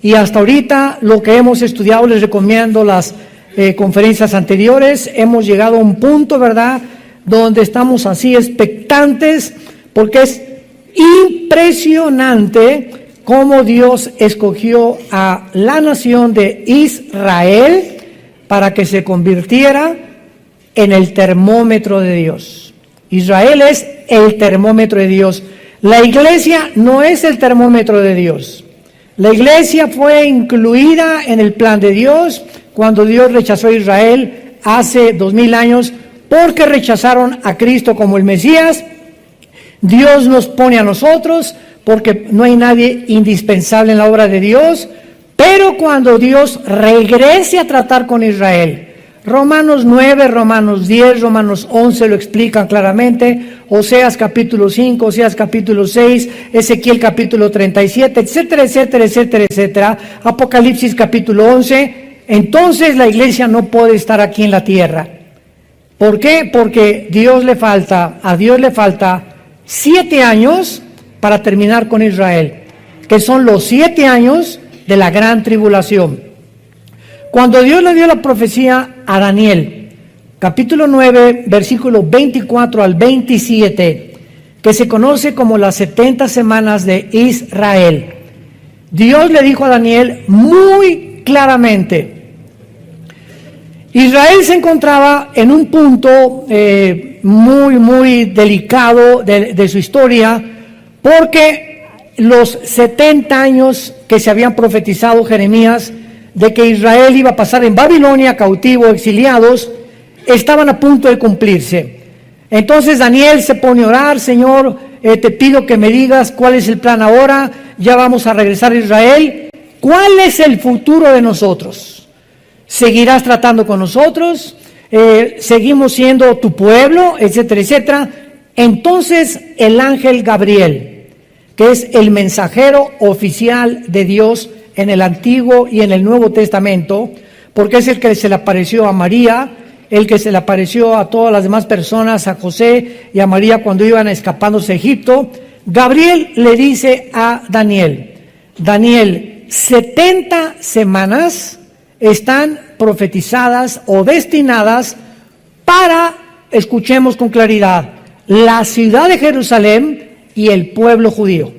Y hasta ahorita lo que hemos estudiado, les recomiendo las conferencias anteriores, hemos llegado a un punto, ¿verdad?, donde estamos así expectantes, porque es impresionante cómo Dios escogió a la nación de Israel para que se convirtiera en el termómetro de Dios. Israel es el termómetro de Dios. La iglesia no es el termómetro de Dios. La iglesia fue incluida en el plan de Dios cuando Dios rechazó a Israel hace 2000 años porque rechazaron a Cristo como el Mesías. Dios nos pone a nosotros porque no hay nadie indispensable en la obra de Dios, pero cuando Dios regrese a tratar con Israel, Romanos 9, Romanos 10, Romanos 11 lo explican claramente, Oseas capítulo 5, Oseas capítulo 6, Ezequiel capítulo 37, etcétera, etcétera, etcétera, etcétera, Apocalipsis capítulo 11, entonces la iglesia no puede estar aquí en la tierra. ¿Por qué? Porque a Dios le falta 7 años para terminar con Israel, que son los 7 años de la gran tribulación. Cuando Dios le dio la profecía a Daniel, capítulo 9, versículo 24 al 27, que se conoce como las 70 semanas de Israel, Dios le dijo a Daniel muy claramente, Israel se encontraba en un punto muy delicado de su historia, porque los 70 años que se habían profetizado Jeremías de que Israel iba a pasar en Babilonia, cautivo, exiliados, estaban a punto de cumplirse. Entonces Daniel se pone a orar, Señor, te pido que me digas cuál es el plan ahora, ya vamos a regresar a Israel, ¿cuál es el futuro de nosotros? ¿Seguirás tratando con nosotros? ¿Seguimos siendo tu pueblo? Etcétera, etcétera. Entonces el ángel Gabriel, que es el mensajero oficial de Dios en el Antiguo y en el Nuevo Testamento, porque es el que se le apareció a María, el que se le apareció a todas las demás personas, a José y a María cuando iban escapándose a Egipto, Gabriel le dice a Daniel, 70 semanas están profetizadas o destinadas para, escuchemos con claridad, la ciudad de Jerusalén y el pueblo judío.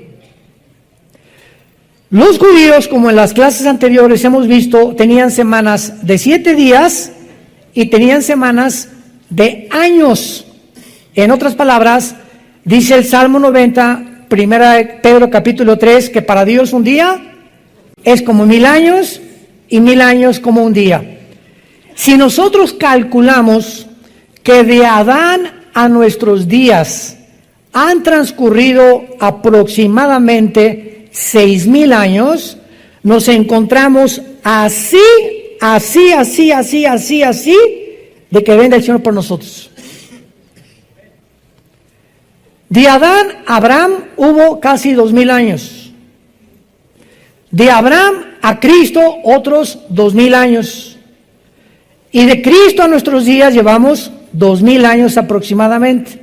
Los judíos, como en las clases anteriores hemos visto, tenían semanas de 7 días y tenían semanas de años. En otras palabras, dice el Salmo 90, 1 Pedro capítulo 3, que para Dios un día es como 1000 años y 1000 años como un día. Si nosotros calculamos que de Adán a nuestros días han transcurrido aproximadamente 6000 años, nos encontramos así, de que venga el Señor por nosotros. De Adán a Abraham hubo casi 2000 años. De Abraham a Cristo otros 2000 años. Y de Cristo a nuestros días llevamos 2000 años aproximadamente.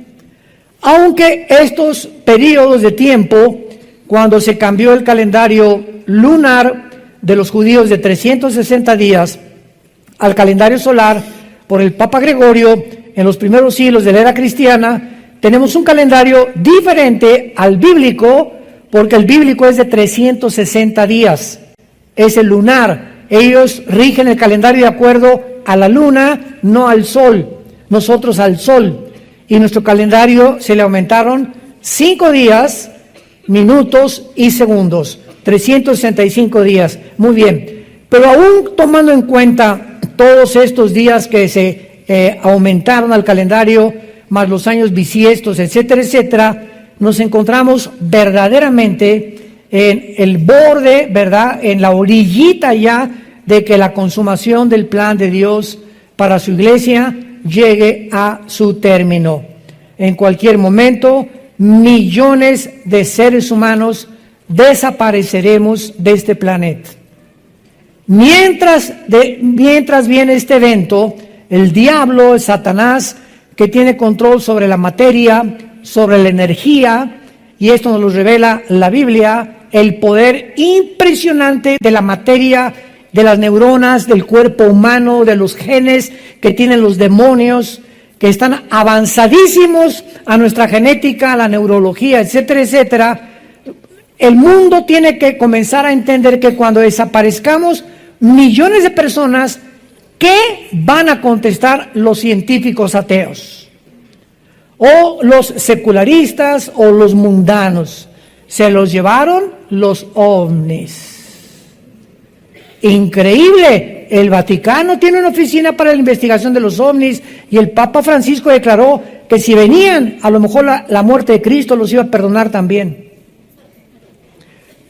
Aunque estos periodos de tiempo, cuando se cambió el calendario lunar de los judíos de 360 días al calendario solar por el Papa Gregorio en los primeros siglos de la era cristiana, tenemos un calendario diferente al bíblico, porque el bíblico es de 360 días, es el lunar. Ellos rigen el calendario de acuerdo a la luna, no al sol, nosotros al sol. Y nuestro calendario se le aumentaron 5 días, minutos y segundos, 365 días. Muy bien, pero aún tomando en cuenta todos estos días que se aumentaron al calendario, más los años bisiestos, etcétera, etcétera, nos encontramos verdaderamente en el borde, ¿verdad?, en la orillita ya de que la consumación del plan de Dios para su iglesia llegue a su término. En cualquier momento, millones de seres humanos desapareceremos de este planeta. Mientras viene este evento, el diablo, Satanás, que tiene control sobre la materia, sobre la energía, y esto nos lo revela la Biblia, el poder impresionante de la materia, de las neuronas, del cuerpo humano, de los genes que tienen los demonios, que están avanzadísimos a nuestra genética, a la neurología, etcétera, etcétera. El mundo tiene que comenzar a entender que cuando desaparezcamos, millones de personas, ¿qué van a contestar los científicos ateos? O los secularistas o los mundanos. Se los llevaron los ovnis. Increíble, el Vaticano tiene una oficina para la investigación de los ovnis y el Papa Francisco declaró que si venían, a lo mejor la muerte de Cristo los iba a perdonar también.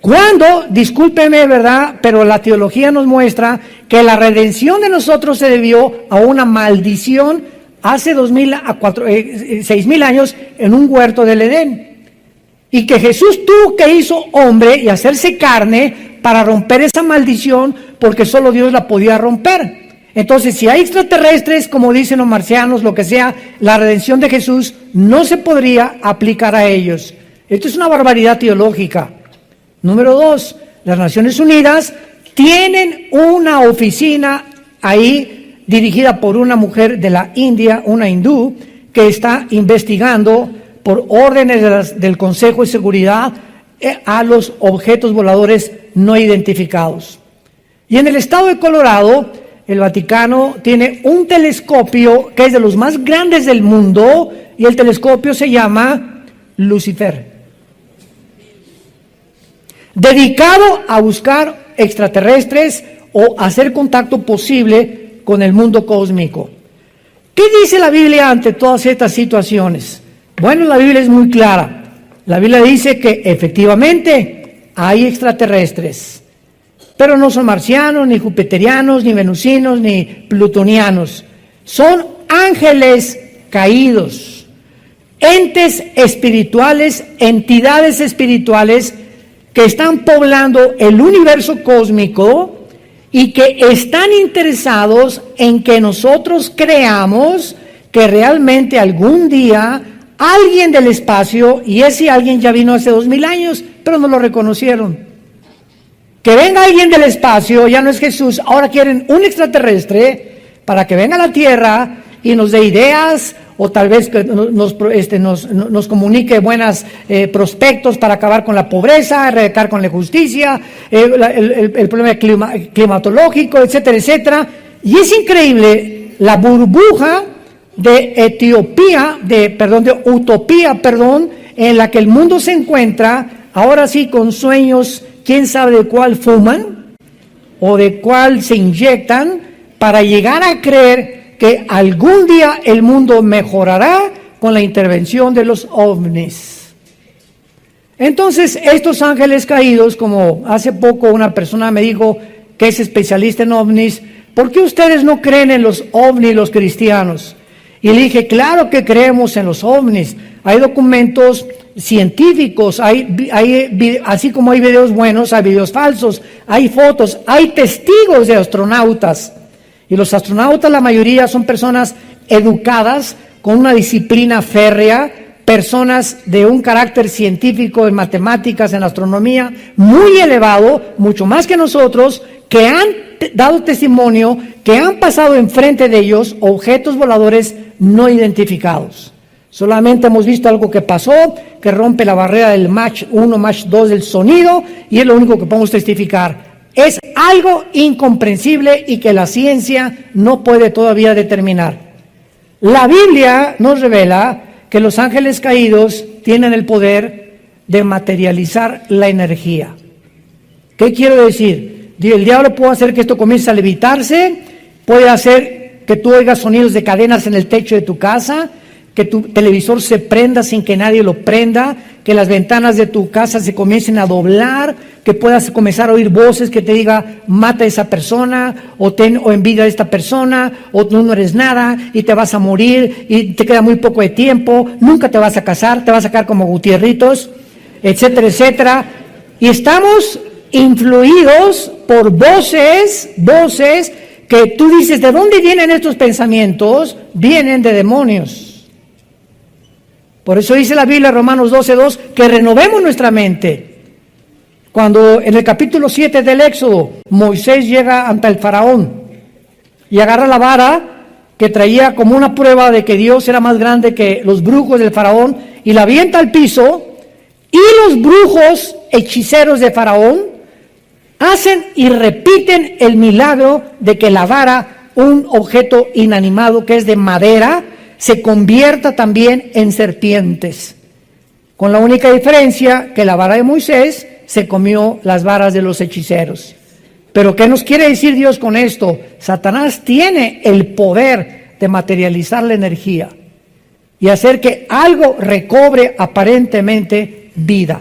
Cuando, discúlpeme, ¿verdad? Pero la teología nos muestra que la redención de nosotros se debió a una maldición hace 6,000 años en un huerto del Edén. Y que Jesús tuvo que hizo hombre y hacerse carne para romper esa maldición, porque solo Dios la podía romper. Entonces, si hay extraterrestres, como dicen los marcianos, lo que sea, la redención de Jesús no se podría aplicar a ellos. Esto es una barbaridad teológica. Número 2, las Naciones Unidas tienen una oficina ahí dirigida por una mujer de la India, una hindú, que está investigando por órdenes del Consejo de Seguridad a los objetos voladores no identificados. Y en el estado de Colorado, el Vaticano tiene un telescopio que es de los más grandes del mundo, y el telescopio se llama Lucifer, dedicado a buscar extraterrestres o hacer contacto posible con el mundo cósmico. ¿Qué dice la Biblia ante todas estas situaciones? Bueno, la Biblia es muy clara. La Biblia dice que efectivamente hay extraterrestres, pero no son marcianos, ni jupiterianos, ni venusinos, ni plutonianos. Son ángeles caídos, entes espirituales, entidades espirituales que están poblando el universo cósmico y que están interesados en que nosotros creamos que realmente algún día alguien del espacio, y ese alguien ya vino hace 2,000 años, pero no lo reconocieron. Que venga alguien del espacio, ya no es Jesús, ahora quieren un extraterrestre para que venga a la Tierra y nos dé ideas, o tal vez que nos comunique buenos prospectos para acabar con la pobreza, erradicar con la injusticia, el problema climatológico, etcétera, etcétera. Y es increíble la burbuja de utopía, en la que el mundo se encuentra, ahora sí con sueños, quién sabe de cuál fuman o de cuál se inyectan, para llegar a creer que algún día el mundo mejorará con la intervención de los ovnis. Entonces, estos ángeles caídos, como hace poco una persona me dijo que es especialista en ovnis, ¿por qué ustedes no creen en los ovnis los cristianos? Y le dije, claro que creemos en los ovnis. Hay documentos científicos, así como hay videos buenos, hay videos falsos, hay fotos, hay testigos de astronautas. Y los astronautas, la mayoría, son personas educadas, con una disciplina férrea, personas de un carácter científico en matemáticas, en astronomía, muy elevado, mucho más que nosotros, que han dado testimonio, que han pasado enfrente de ellos objetos voladores no identificados. Solamente hemos visto algo que pasó, que rompe la barrera del Mach 1, Mach 2 del sonido, y es lo único que podemos testificar. Es algo incomprensible y que la ciencia no puede todavía determinar. La Biblia nos revela que los ángeles caídos tienen el poder de materializar la energía. ¿Qué quiero decir? El diablo puede hacer que esto comience a levitarse, puede hacer que tú oigas sonidos de cadenas en el techo de tu casa, que tu televisor se prenda sin que nadie lo prenda, que las ventanas de tu casa se comiencen a doblar, que puedas comenzar a oír voces que te diga, mata a esa persona, o envidia a esta persona, o tú no eres nada, y te vas a morir, y te queda muy poco de tiempo, nunca te vas a casar, te vas a sacar como Gutierritos, etcétera, etcétera. Y estamos influidos por voces que tú dices, ¿de dónde vienen estos pensamientos? Vienen de demonios. Por eso dice la Biblia, Romanos 12:2, que renovemos nuestra mente. Cuando en el capítulo 7 del Éxodo, Moisés llega ante el faraón y agarra la vara que traía como una prueba de que Dios era más grande que los brujos del faraón y la avienta al piso, y los brujos hechiceros de faraón hacen y repiten el milagro de que la vara, un objeto inanimado que es de madera, se convierta también en serpientes, con la única diferencia que la vara de Moisés se comió las varas de los hechiceros. Pero ¿qué nos quiere decir Dios con esto? Satanás tiene el poder de materializar la energía y hacer que algo recobre aparentemente vida.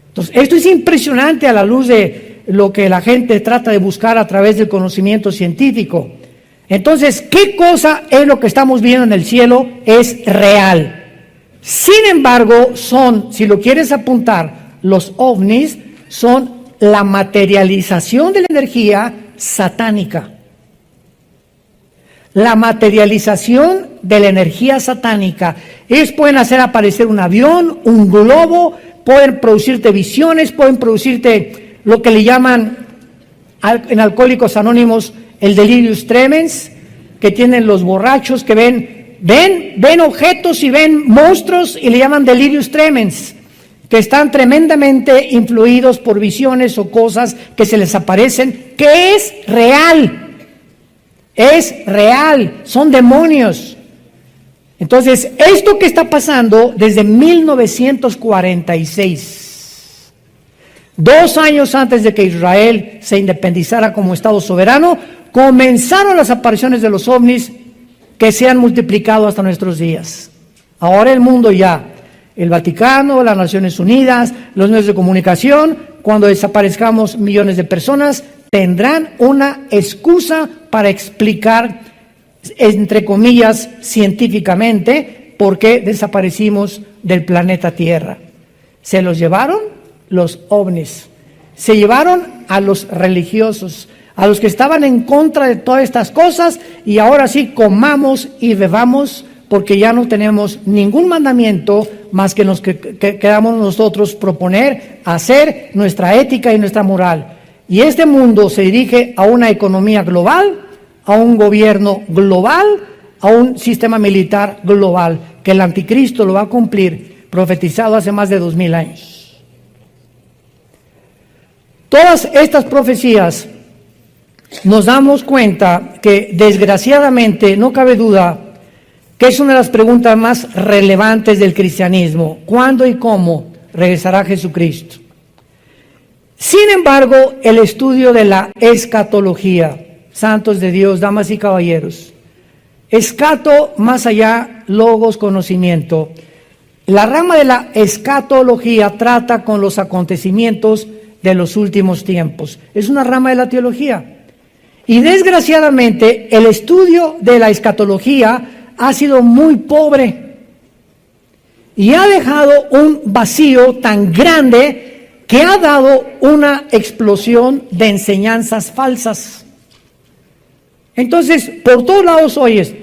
Entonces, esto es impresionante a la luz de lo que la gente trata de buscar a través del conocimiento científico. Entonces, ¿qué cosa es lo que estamos viendo en el cielo? Es real. Sin embargo, si lo quieres apuntar, los ovnis son la materialización de la energía satánica. La materialización de la energía satánica. Ellos pueden hacer aparecer un avión, un globo, pueden producirte visiones, pueden producirte lo que le llaman en Alcohólicos Anónimos el delirium tremens, que tienen los borrachos que ven objetos y ven monstruos y le llaman delirium tremens, que están tremendamente influidos por visiones o cosas que se les aparecen, que es real, son demonios. Entonces, esto que está pasando desde 1946, 2 años antes de que Israel se independizara como Estado soberano, comenzaron las apariciones de los ovnis que se han multiplicado hasta nuestros días. Ahora el mundo ya, el Vaticano, las Naciones Unidas, los medios de comunicación, cuando desaparezcamos millones de personas, tendrán una excusa para explicar, entre comillas, científicamente, por qué desaparecimos del planeta Tierra. Se los llevaron los ovnis, se llevaron a los religiosos, a los que estaban en contra de todas estas cosas, y ahora sí comamos y bebamos, porque ya no tenemos ningún mandamiento más que los que queramos nosotros proponer, hacer nuestra ética y nuestra moral. Y este mundo se dirige a una economía global, a un gobierno global, a un sistema militar global, que el anticristo lo va a cumplir, profetizado hace más de 2000 años. Todas estas profecías nos damos cuenta que desgraciadamente no cabe duda que es una de las preguntas más relevantes del cristianismo: ¿cuándo y cómo regresará Jesucristo? Sin embargo, el estudio de la escatología, santos de Dios, damas y caballeros, escato más allá, logos, conocimiento. La rama de la escatología trata con los acontecimientos de los últimos tiempos. Es una rama de la teología. Y desgraciadamente, el estudio de la escatología ha sido muy pobre y ha dejado un vacío tan grande que ha dado una explosión de enseñanzas falsas. Entonces, por todos lados oyes,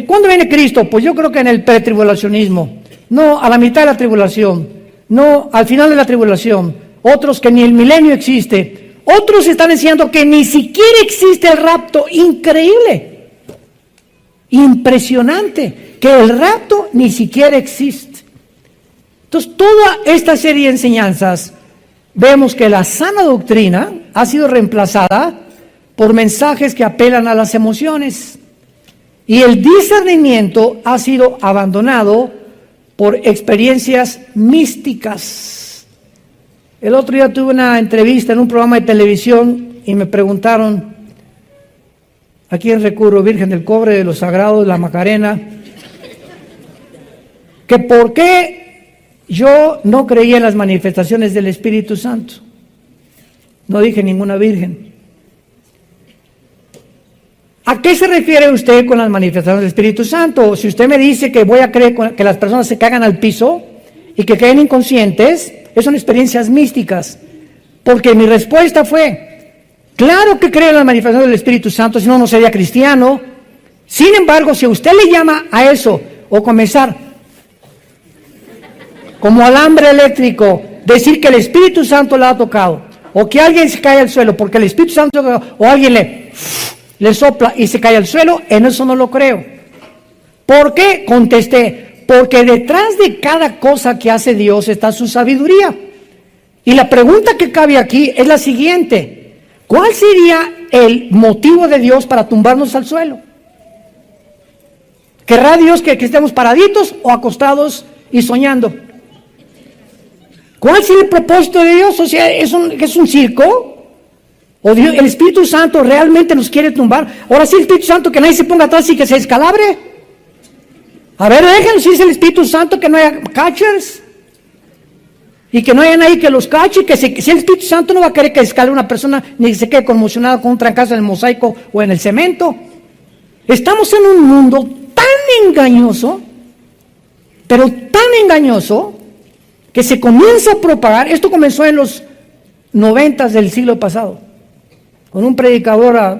¿cuándo viene Cristo? Pues yo creo que en el pretribulacionismo, no a la mitad de la tribulación, no al final de la tribulación, otros que ni el milenio existe, otros están diciendo que ni siquiera existe el rapto. Increíble. Impresionante, que el rapto ni siquiera existe. Entonces, toda esta serie de enseñanzas, vemos que la sana doctrina ha sido reemplazada por mensajes que apelan a las emociones, y el discernimiento ha sido abandonado por experiencias místicas. El otro día tuve una entrevista en un programa de televisión y me preguntaron: ¿a quién recurro? Virgen del Cobre, de los Sagrados, la Macarena, que por qué yo no creía en las manifestaciones del Espíritu Santo. No dije ninguna virgen. ¿A qué se refiere usted con las manifestaciones del Espíritu Santo? Si usted me dice que voy a creer que las personas se cagan al piso y que queden inconscientes, son experiencias místicas. Porque mi respuesta fue: claro que creo en las manifestaciones del Espíritu Santo, si no, no sería cristiano. Sin embargo, si usted le llama a eso, o comenzar como alambre eléctrico, decir que el Espíritu Santo la ha tocado, o que alguien se cae al suelo porque el Espíritu Santo, o alguien le sopla y se cae al suelo, en eso no lo creo. ¿Por qué? Contesté, porque detrás de cada cosa que hace Dios está su sabiduría. Y la pregunta que cabe aquí es la siguiente: ¿cuál sería el motivo de Dios para tumbarnos al suelo? ¿Querrá Dios que estemos paraditos o acostados y soñando? ¿Cuál sería el propósito de Dios? O sea, ¿es un circo? ¿O Dios, el Espíritu Santo realmente nos quiere tumbar? Ahora sí, el Espíritu Santo, que nadie se ponga atrás y que se descalabre. A ver, déjenos, si es el Espíritu Santo, que no haya catchers. Y que no haya nadie que los cache, si el Espíritu Santo no va a querer que descalabre una persona, ni que se quede conmocionada con un trancazo en el mosaico o en el cemento. Estamos en un mundo tan engañoso, pero tan engañoso, que se comienza a propagar. Esto comenzó en los 90 del siglo pasado, con un predicador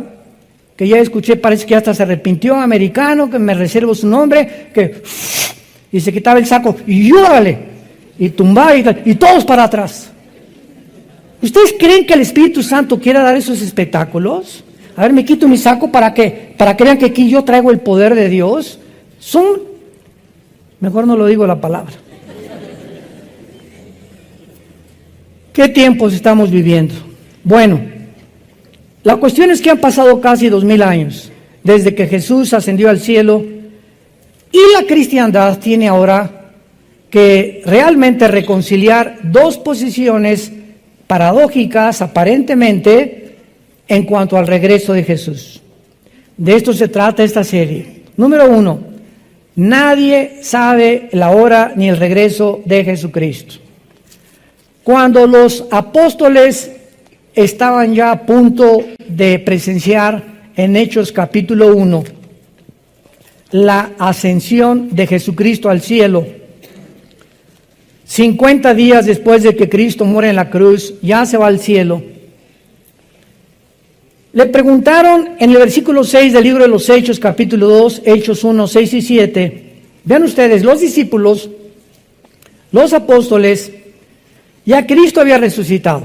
que ya escuché, parece que hasta se arrepintió, americano, que me reservo su nombre, y se quitaba el saco, y órale, y tumbaba, y todos para atrás. ¿Ustedes creen que el Espíritu Santo quiera dar esos espectáculos? A ver, me quito mi saco para que vean que aquí yo traigo el poder de Dios. Mejor no lo digo la palabra. ¿Qué tiempos estamos viviendo? Bueno, la cuestión es que han pasado casi 2000 años desde que Jesús ascendió al cielo, y la cristiandad tiene ahora que realmente reconciliar dos posiciones paradójicas aparentemente en cuanto al regreso de Jesús. De esto se trata esta serie. Número 1, nadie sabe la hora ni el regreso de Jesucristo. Cuando los apóstoles estaban ya a punto de presenciar en Hechos capítulo 1 la ascensión de Jesucristo al cielo, 50 días después de que Cristo muere en la cruz, ya se va al cielo, le preguntaron en el versículo 6 del libro de los Hechos, capítulo 2, Hechos 1, 6 y 7, vean ustedes, los discípulos, los apóstoles, ya Cristo había resucitado.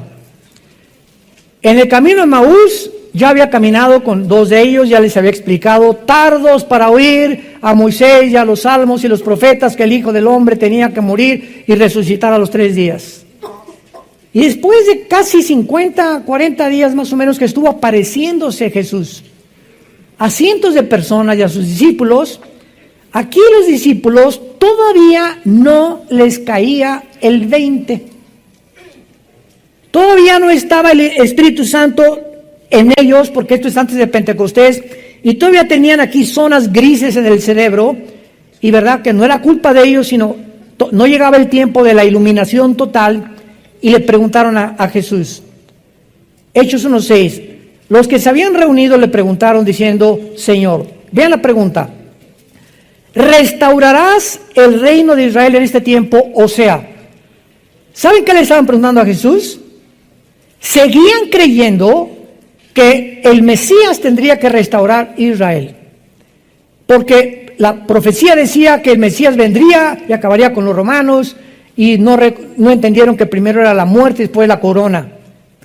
En el camino de Maús ya había caminado con dos de ellos, ya les había explicado, tardos para oír a Moisés y a los salmos y los profetas, que el Hijo del Hombre tenía que morir y resucitar a los 3 días. Y después de casi 50, 40 días más o menos que estuvo apareciéndose Jesús a cientos de personas y a sus discípulos, aquí los discípulos todavía no les caía el 20. Todavía no estaba el Espíritu Santo en ellos, porque esto es antes de Pentecostés, y todavía tenían aquí zonas grises en el cerebro, y verdad que no era culpa de ellos, sino no llegaba el tiempo de la iluminación total, y le preguntaron a Jesús. Hechos 1:6, los que se habían reunido le preguntaron diciendo, Señor, vean la pregunta, ¿restaurarás el reino de Israel en este tiempo? O sea, ¿saben qué le estaban preguntando a Jesús? Seguían creyendo que el Mesías tendría que restaurar Israel, porque la profecía decía que el Mesías vendría y acabaría con los romanos, y no entendieron que primero era la muerte y después la corona.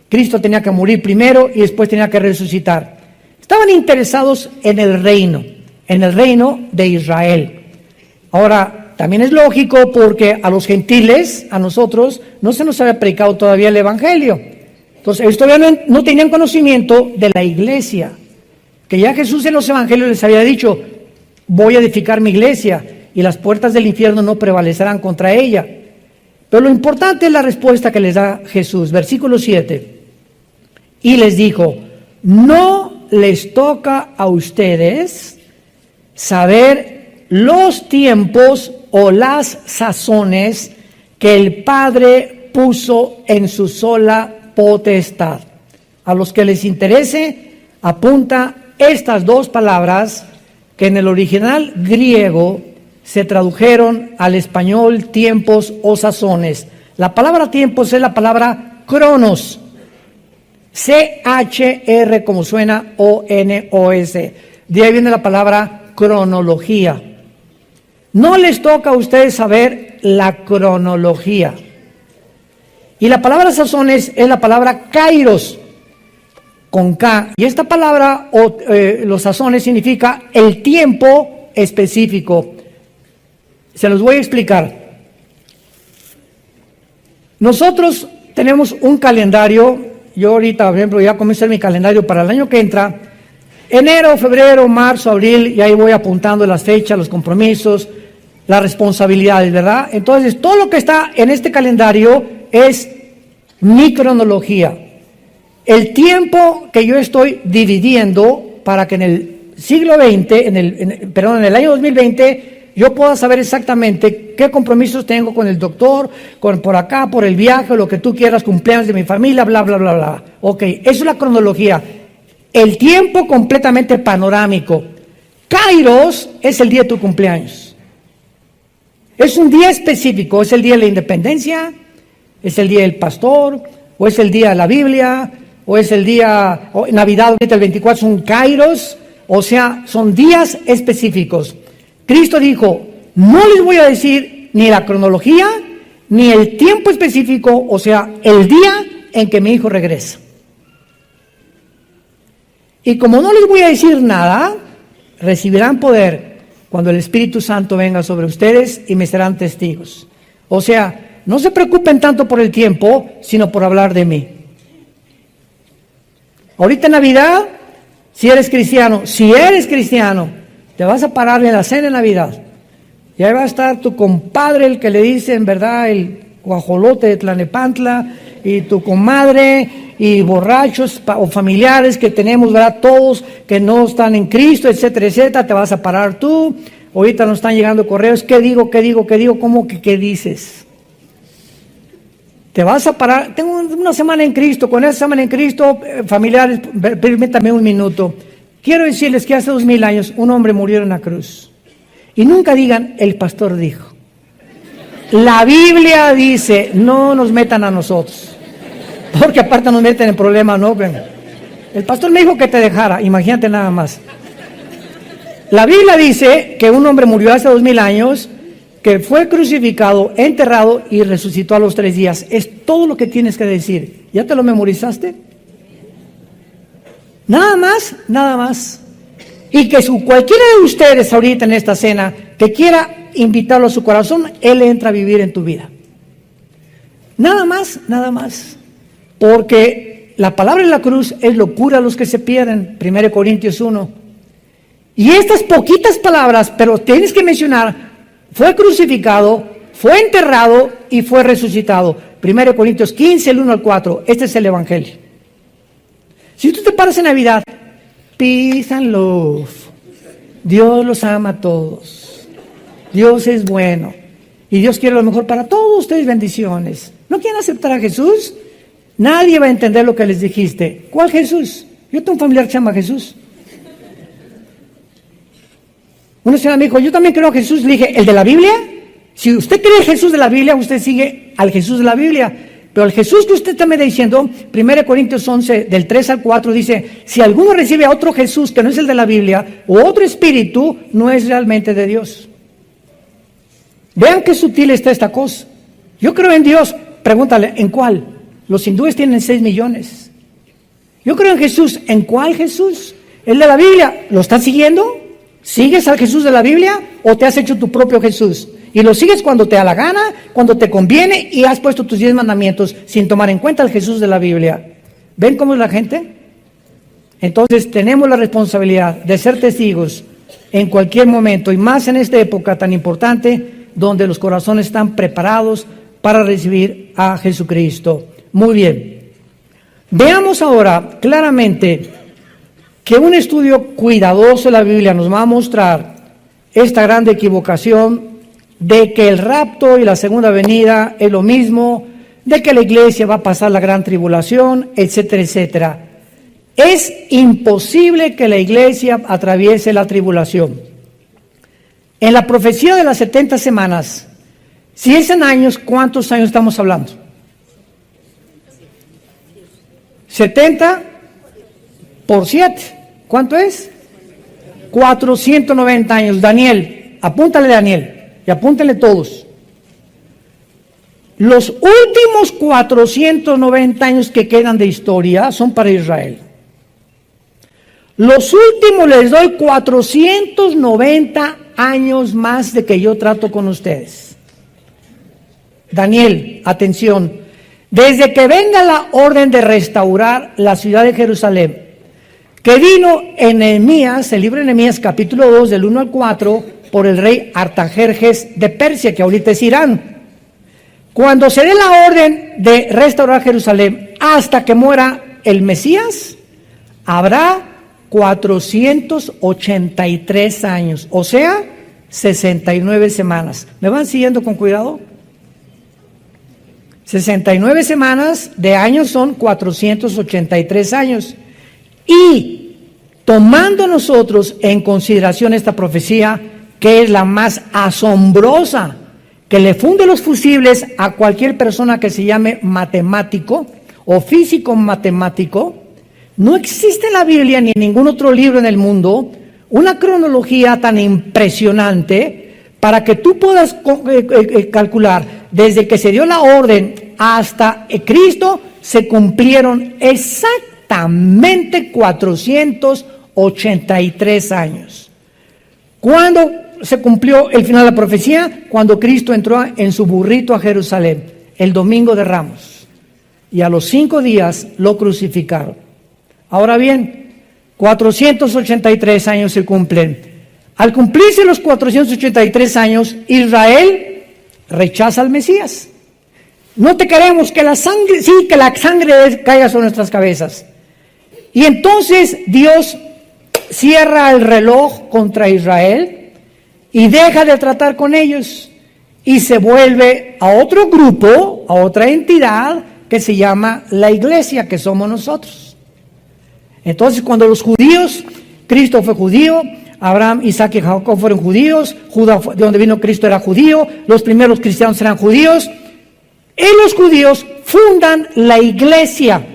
Cristo tenía que morir primero y después tenía que resucitar. Estaban interesados en el reino de Israel. Ahora, también es lógico, porque a los gentiles, a nosotros, no se nos había predicado todavía el Evangelio. Entonces, ellos todavía no tenían conocimiento de la iglesia, que ya Jesús en los evangelios les había dicho, voy a edificar mi iglesia y las puertas del infierno no prevalecerán contra ella. Pero lo importante es la respuesta que les da Jesús, versículo 7. Y les dijo, no les toca a ustedes saber los tiempos o las sazones que el Padre puso en su sola potestad. A los que les interese, apunta estas dos palabras que en el original griego se tradujeron al español tiempos o sazones. La palabra tiempos es la palabra cronos, C-H-R como suena, O-N-O-S. De ahí viene la palabra cronología. No les toca a ustedes saber la cronología. Y la palabra sazones es la palabra kairos, con K. Y esta palabra, los sazones, significa el tiempo específico. Se los voy a explicar. Nosotros tenemos un calendario. Yo ahorita, por ejemplo, ya comencé mi calendario para el año que entra. Enero, febrero, marzo, abril, y ahí voy apuntando las fechas, los compromisos, las responsabilidades, ¿verdad? Entonces, todo lo que está en este calendario es mi cronología. El tiempo que yo estoy dividiendo para que en el siglo XX, en el año 2020, yo pueda saber exactamente qué compromisos tengo con el doctor, por acá, por el viaje, lo que tú quieras, cumpleaños de mi familia, bla, bla, bla, bla. Ok, eso es la cronología. El tiempo completamente panorámico. Kairos es el día de tu cumpleaños. Es un día específico, es el día de la independencia, es el día del pastor, o es el día de la Biblia, o es el día, Navidad, ahorita el 24 son Kairos, o sea, son días específicos. Cristo dijo, no les voy a decir ni la cronología, ni el tiempo específico, o sea, el día en que mi hijo regresa. Y como no les voy a decir nada, recibirán poder cuando el Espíritu Santo venga sobre ustedes y me serán testigos. O sea, no se preocupen tanto por el tiempo, sino por hablar de mí. Ahorita en Navidad, si eres cristiano, te vas a parar en la cena de Navidad. Y ahí va a estar tu compadre, el que le dicen, ¿verdad?, el guajolote de Tlalnepantla, y tu comadre, y borrachos o familiares que tenemos, ¿verdad?, todos que no están en Cristo, etcétera, etcétera. Te vas a parar tú. Ahorita nos están llegando correos, ¿qué digo? ¿Cómo que qué dices? Te vas a parar. Tengo una semana en Cristo. Con esa semana en Cristo, familiares, permítame un minuto. Quiero decirles que hace 2000 años un hombre murió en la cruz. Y nunca digan, el pastor dijo. La Biblia dice, no nos metan a nosotros. Porque aparte nos meten en problemas, ¿no? El pastor me dijo que te dejara, imagínate nada más. La Biblia dice que un hombre murió hace 2000 años, que fue crucificado, enterrado y resucitó a los 3 días. Es todo lo que tienes que decir. ¿Ya te lo memorizaste? Nada más. Y que cualquiera de ustedes ahorita en esta cena que quiera invitarlo a su corazón, él entra a vivir en tu vida. Nada más. Porque la palabra en la cruz es locura a los que se pierden, 1 Corintios 1. Y estas poquitas palabras, pero tienes que mencionar, fue crucificado, fue enterrado y fue resucitado. 1 Corintios 15, el 1 al 4. Este es el Evangelio. Si tú te paras en Navidad, peace and love. Dios los ama a todos. Dios es bueno. Y Dios quiere lo mejor para todos ustedes, bendiciones. ¿No quieren aceptar a Jesús? Nadie va a entender lo que les dijiste. ¿Cuál Jesús? Yo tengo un familiar que se llama Jesús. Una señora me dijo, yo también creo a Jesús. Le dije, ¿el de la Biblia? Si usted cree en Jesús de la Biblia, usted sigue al Jesús de la Biblia. Pero el Jesús que usted está me diciendo, 1 Corintios 11, del 3 al 4, dice, si alguno recibe a otro Jesús que no es el de la Biblia, o otro espíritu, no es realmente de Dios. Vean qué sutil está esta cosa. Yo creo en Dios. Pregúntale, ¿en cuál? Los hindúes tienen 6 millones. Yo creo en Jesús. ¿En cuál Jesús? ¿El de la Biblia? ¿Lo estás siguiendo? ¿Sigues al Jesús de la Biblia o te has hecho tu propio Jesús? Y lo sigues cuando te da la gana, cuando te conviene, y has puesto tus 10 mandamientos sin tomar en cuenta el Jesús de la Biblia. ¿Ven cómo es la gente? Entonces tenemos la responsabilidad de ser testigos en cualquier momento, y más en esta época tan importante, donde los corazones están preparados para recibir a Jesucristo. Muy bien. Veamos ahora claramente que un estudio cuidadoso de la Biblia nos va a mostrar esta gran equivocación de que el rapto y la segunda venida es lo mismo, de que la iglesia va a pasar la gran tribulación, etcétera, etcétera. Es imposible que la iglesia atraviese la tribulación. En la profecía de las 70 semanas, si es en años, ¿cuántos años estamos hablando? 70 por 7, ¿cuánto es? 490 años. Daniel, apúntale Daniel, y apúntenle todos. Los últimos 490 años que quedan de historia son para Israel. Los últimos les doy 490 años más de que yo trato con ustedes. Daniel, atención. Desde que venga la orden de restaurar la ciudad de Jerusalén, que vino en Nehemías, el libro de Nehemías capítulo 2, del 1 al 4, por el rey Artajerjes de Persia, que ahorita es Irán. Cuando se dé la orden de restaurar Jerusalén hasta que muera el Mesías, habrá 483 años, o sea, 69 semanas. ¿Me van siguiendo con cuidado? 69 semanas de años son 483 años. Y tomando nosotros en consideración esta profecía, que es la más asombrosa, que le funde los fusibles a cualquier persona que se llame matemático o físico matemático, no existe en la Biblia ni en ningún otro libro en el mundo una cronología tan impresionante para que tú puedas calcular desde que se dio la orden hasta Cristo se cumplieron exactamente 483 años. ¿Cuándo se cumplió el final de la profecía? Cuando Cristo entró en su burrito a Jerusalén, el domingo de Ramos, y a los 5 días lo crucificaron. Ahora bien, 483 años se cumplen. Al cumplirse los 483 años, Israel rechaza al Mesías. No te queremos, que la sangre, sí, que la sangre caiga sobre nuestras cabezas. Y entonces Dios cierra el reloj contra Israel y deja de tratar con ellos y se vuelve a otro grupo, a otra entidad que se llama la iglesia, que somos nosotros. Entonces, cuando los judíos, Cristo fue judío, Abraham, Isaac y Jacob fueron judíos, Judá, de donde vino Cristo, era judío, los primeros cristianos eran judíos, y los judíos fundan la iglesia.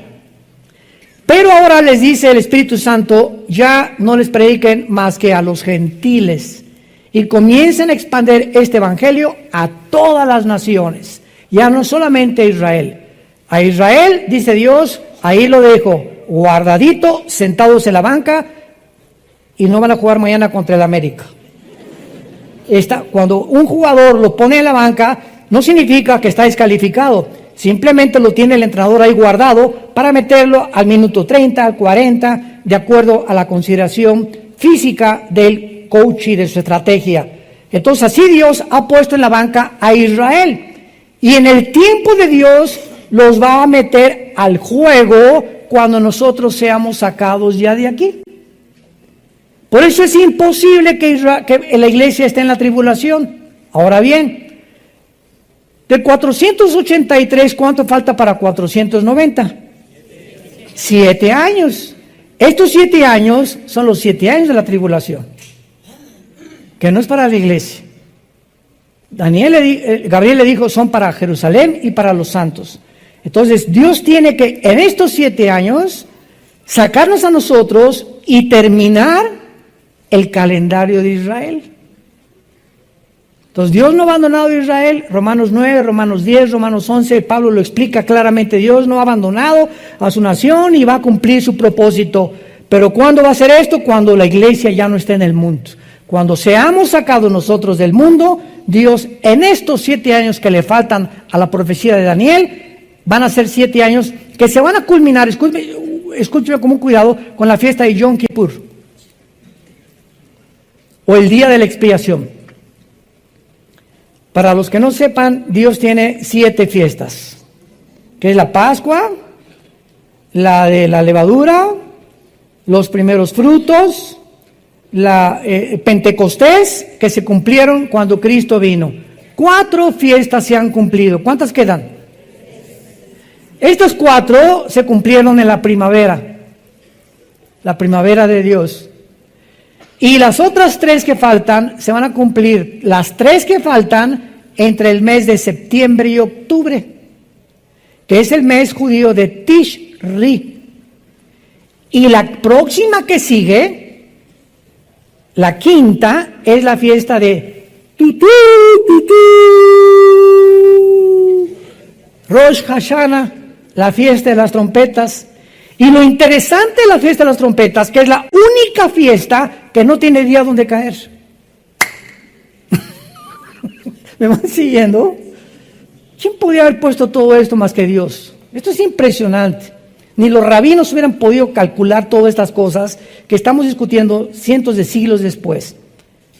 Pero ahora les dice el Espíritu Santo, ya no les prediquen más que a los gentiles, y comiencen a expandir este evangelio a todas las naciones, ya no solamente a Israel. A Israel, dice Dios, ahí lo dejo, guardadito, sentados en la banca, y no van a jugar mañana contra el América. Cuando un jugador lo pone en la banca, no significa que está descalificado, simplemente lo tiene el entrenador ahí guardado para meterlo al minuto 30, al 40, de acuerdo a la consideración física del coach y de su estrategia. Entonces así Dios ha puesto en la banca a Israel, y en el tiempo de Dios los va a meter al juego cuando nosotros seamos sacados ya de aquí. Por eso es imposible que la iglesia esté en la tribulación. Ahora bien, de 483, ¿cuánto falta para 490? 7 años. Estos 7 años son los 7 años de la tribulación, que no es para la iglesia. Gabriel le dijo, son para Jerusalén y para los santos. Entonces Dios tiene que en estos 7 años sacarnos a nosotros y terminar el calendario de Israel. Entonces Dios no ha abandonado a Israel. Romanos 9, Romanos 10, Romanos 11, Pablo lo explica claramente. Dios no ha abandonado a su nación y va a cumplir su propósito. Pero ¿cuándo va a ser esto? Cuando la iglesia ya no esté en el mundo. Cuando seamos sacados nosotros del mundo, Dios en estos 7 años que le faltan a la profecía de Daniel, van a ser 7 años que se van a culminar, escúcheme con cuidado, con la fiesta de Yom Kippur, o el día de la expiación. Para los que no sepan, Dios tiene 7 fiestas, que es la Pascua, la de la levadura, los primeros frutos, la Pentecostés, que se cumplieron cuando Cristo vino. 4 fiestas se han cumplido. ¿Cuántas quedan? Estas 4 se cumplieron en la primavera de Dios. Y las otras 3 que faltan, se van a cumplir, las 3 que faltan, entre el mes de septiembre y octubre, que es el mes judío de Tishri. Y la próxima que sigue, la quinta, es la fiesta de Tutú, Tutú. Rosh Hashanah, la fiesta de las trompetas. Y lo interesante de la fiesta de las trompetas, que es la única fiesta que no tiene día donde caer. ¿Me van siguiendo? ¿Quién podría haber puesto todo esto más que Dios? Esto es impresionante. Ni los rabinos hubieran podido calcular todas estas cosas que estamos discutiendo cientos de siglos después.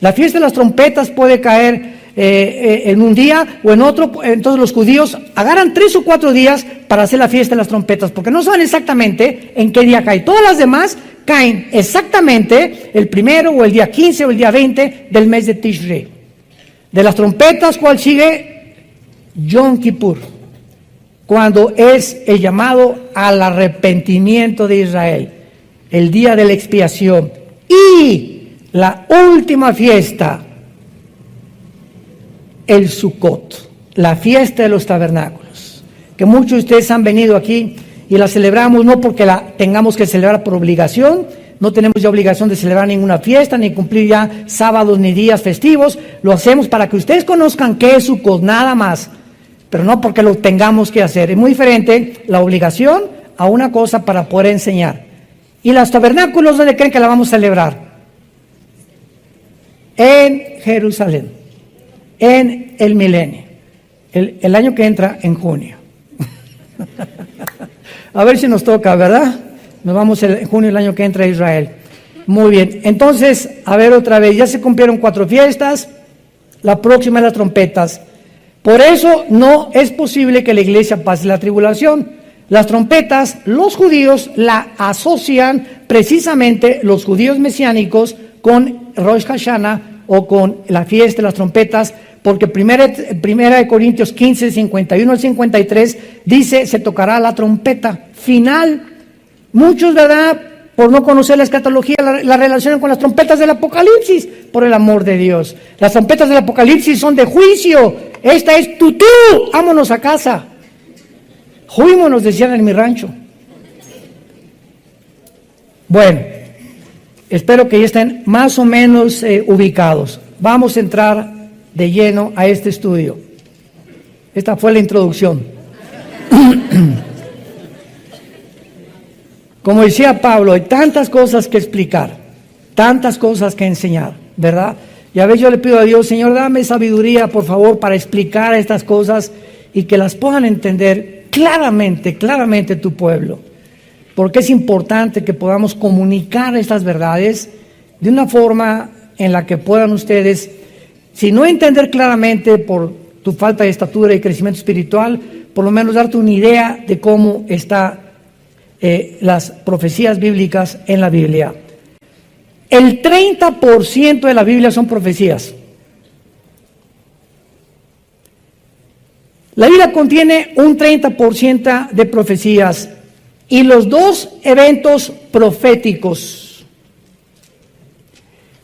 La fiesta de las trompetas puede caer en un día o en otro. Entonces los judíos agarran 3 o 4 días para hacer la fiesta de las trompetas, porque no saben exactamente en qué día cae. Todas las demás caen exactamente el 1 o el día 15 o el día 20 del mes de Tishrei. De las trompetas, ¿cuál sigue? Yom Kippur, cuando es el llamado al arrepentimiento de Israel, el día de la expiación. Y la última fiesta, el Sukkot, la fiesta de los tabernáculos, que muchos de ustedes han venido aquí y la celebramos no porque la tengamos que celebrar por obligación. No tenemos ya obligación de celebrar ninguna fiesta, ni cumplir ya sábados ni días festivos. Lo hacemos para que ustedes conozcan qué es Sukkot, nada más, pero no porque lo tengamos que hacer. Es muy diferente la obligación a una cosa para poder enseñar. ¿Y los tabernáculos dónde creen que la vamos a celebrar? En Jerusalén, en el milenio, el año que entra en junio. A ver si nos toca, ¿verdad? Nos vamos en junio el año que entra a Israel. Muy bien, entonces, a ver otra vez, ya se cumplieron 4 fiestas, la próxima es las trompetas. Por eso no es posible que la iglesia pase la tribulación. Las trompetas, los judíos la asocian precisamente, los judíos mesiánicos, con Rosh Hashanah o con la fiesta de las trompetas, porque primera de Corintios 15, 51 al 53, dice, se tocará la trompeta final. Muchos, ¿verdad?, por no conocer la escatología, la relacionan con las trompetas del Apocalipsis, por el amor de Dios. Las trompetas del Apocalipsis son de juicio. Esta es tutú, vámonos a casa. Juímonos, decían en mi rancho. Bueno, espero que ya estén más o menos ubicados. Vamos a entrar de lleno a este estudio. Esta fue la introducción. Como decía Pablo, hay tantas cosas que explicar, tantas cosas que enseñar, ¿verdad? Y a veces yo le pido a Dios, Señor, dame sabiduría, por favor, para explicar estas cosas y que las puedan entender claramente tu pueblo. Porque es importante que podamos comunicar estas verdades de una forma en la que puedan ustedes, si no entender claramente por tu falta de estatura y crecimiento espiritual, por lo menos darte una idea de cómo está las profecías bíblicas en la Biblia. El 30% de la Biblia son profecías. La Biblia contiene un 30% de profecías y los 2 eventos proféticos.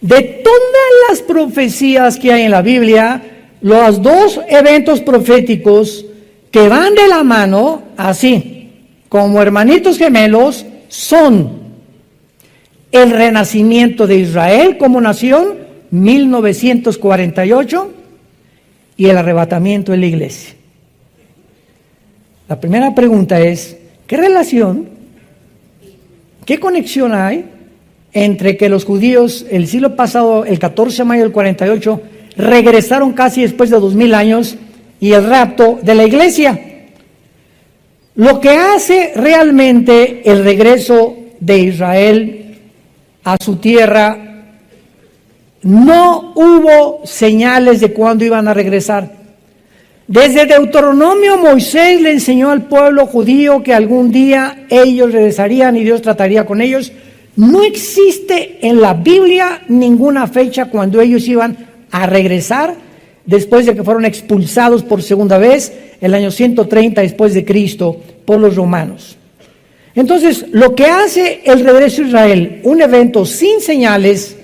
De todas las profecías que hay en la Biblia, los 2 eventos proféticos que van de la mano, así, como hermanitos gemelos, son el renacimiento de Israel como nación, 1948, y el arrebatamiento de la iglesia. La primera pregunta es, ¿qué relación, qué conexión hay entre que los judíos el siglo pasado, el 14 de mayo del 48, regresaron casi después de 2000 años y el rapto de la iglesia? Lo que hace realmente el regreso de Israel a su tierra, no hubo señales de cuándo iban a regresar. Desde Deuteronomio, Moisés le enseñó al pueblo judío que algún día ellos regresarían y Dios trataría con ellos. No existe en la Biblia ninguna fecha cuando ellos iban a regresar después de que fueron expulsados por segunda vez, el año 130 después de Cristo, por los romanos. Entonces, lo que hace el regreso a Israel, un evento sin señales,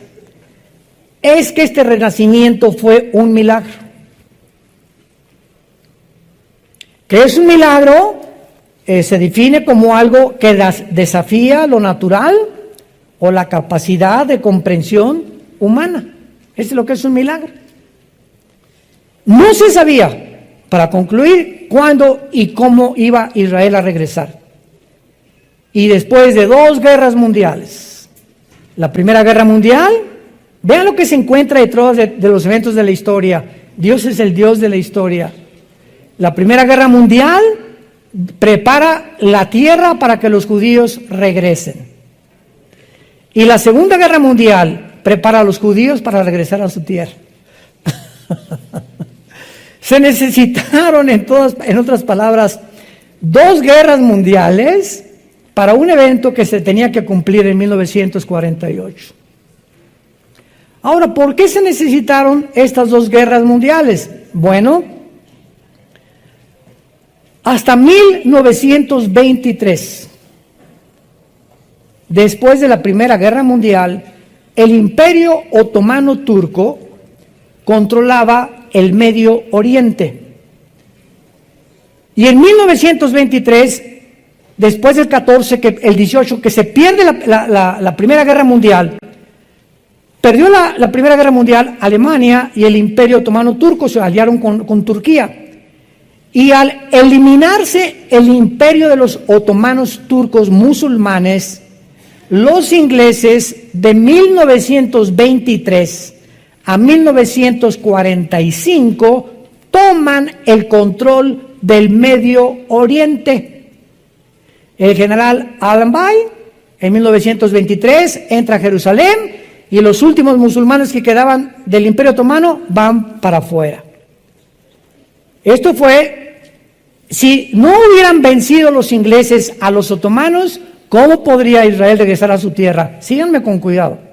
es que este renacimiento fue un milagro. ¿Qué es un milagro? Se define como algo que desafía lo natural o la capacidad de comprensión humana. Eso es lo que es un milagro. No se sabía, para concluir, cuándo y cómo iba Israel a regresar. Y después de 2 guerras mundiales, la Primera Guerra Mundial, vean lo que se encuentra detrás de los eventos de la historia. Dios es el Dios de la historia. La Primera Guerra Mundial prepara la tierra para que los judíos regresen. Y la Segunda Guerra Mundial prepara a los judíos para regresar a su tierra. Se necesitaron, en otras palabras, 2 guerras mundiales para un evento que se tenía que cumplir en 1948. Ahora, ¿por qué se necesitaron estas 2 guerras mundiales? Bueno, hasta 1923, después de la Primera Guerra Mundial, el Imperio Otomano Turco controlaba el Medio Oriente. Y en 1923, después del 14, el 18, que se pierde la Primera Guerra Mundial, perdió la Primera Guerra Mundial Alemania y el Imperio Otomano Turco se aliaron con Turquía. Y al eliminarse el imperio de los otomanos turcos musulmanes, los ingleses de 1923 a 1945 toman el control del Medio Oriente. El general Allenby en 1923 entra a Jerusalén y los últimos musulmanes que quedaban del Imperio Otomano van para afuera. Esto fue, si no hubieran vencido los ingleses a los otomanos, ¿cómo podría Israel regresar a su tierra? Síganme con cuidado.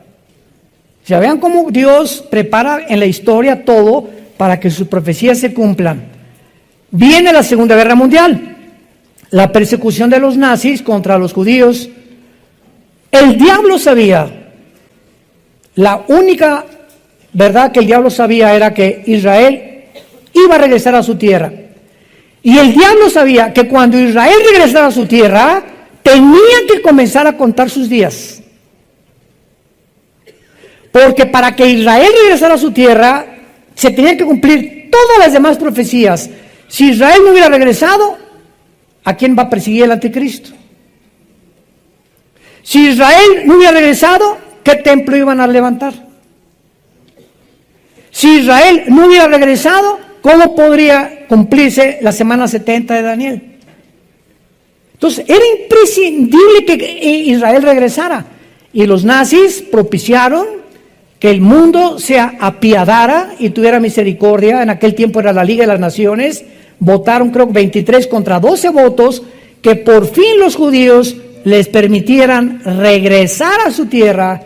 O sea, vean cómo Dios prepara en la historia todo para que sus profecías se cumplan. Viene la Segunda Guerra Mundial, la persecución de los nazis contra los judíos. El diablo sabía, la única verdad que el diablo sabía era que Israel iba a regresar a su tierra. Y el diablo sabía que cuando Israel regresara a su tierra, tenía que comenzar a contar sus días. Porque para que Israel regresara a su tierra, se tenían que cumplir todas las demás profecías. Si Israel no hubiera regresado, ¿a quién va a perseguir el anticristo? Si Israel no hubiera regresado, ¿qué templo iban a levantar? Si Israel no hubiera regresado, ¿cómo podría cumplirse la semana 70 de Daniel? Entonces, era imprescindible que Israel regresara. Y los nazis propiciaron que el mundo se apiadara y tuviera misericordia. En aquel tiempo era la Liga de las Naciones. Votaron, creo, 23 contra 12 votos, que por fin los judíos les permitieran regresar a su tierra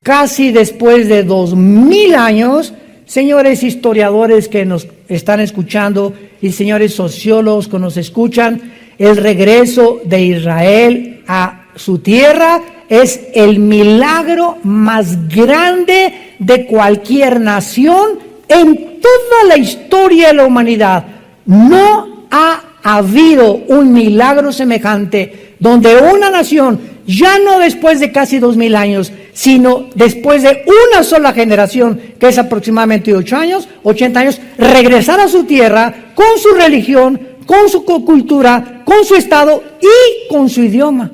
casi después de 2000 años. Señores historiadores que nos están escuchando y señores sociólogos que nos escuchan, el regreso de Israel a su tierra es el milagro más grande de cualquier nación en toda la historia de la humanidad. No ha habido un milagro semejante donde una nación, ya no después de casi 2000 años, sino después de una sola generación, que es aproximadamente 80 años, regresar a su tierra con su religión, con su cultura, con su estado y con su idioma.